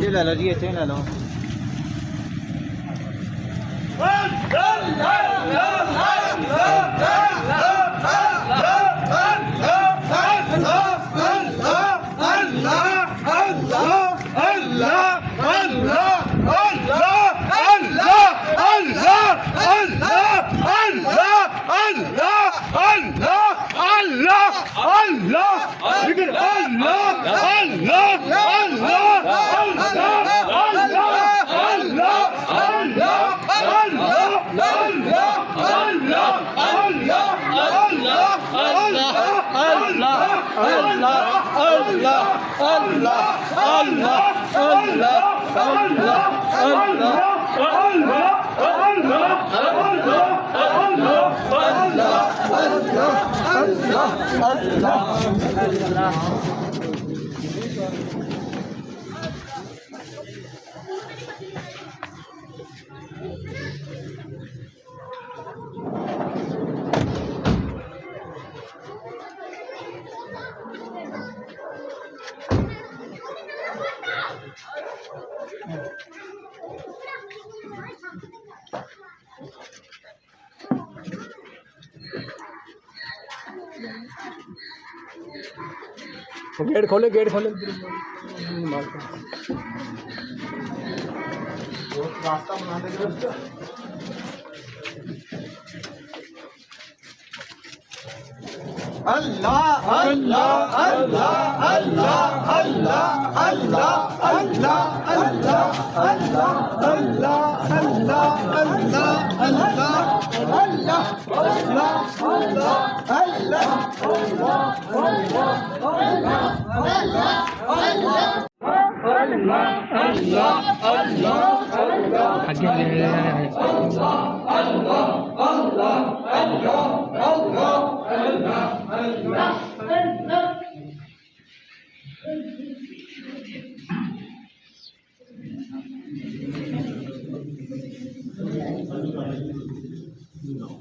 ये ले लो जी, अच्छे ले लो। गेट खोले रास्ता बना देंगे। अल्लाह अल्लाह अल्लाह अल्लाह अल्लाह अल्लाह अल्लाह अल्लाह अल्लाह अल्लाह अल्लाह अल्लाह अल्लाह No.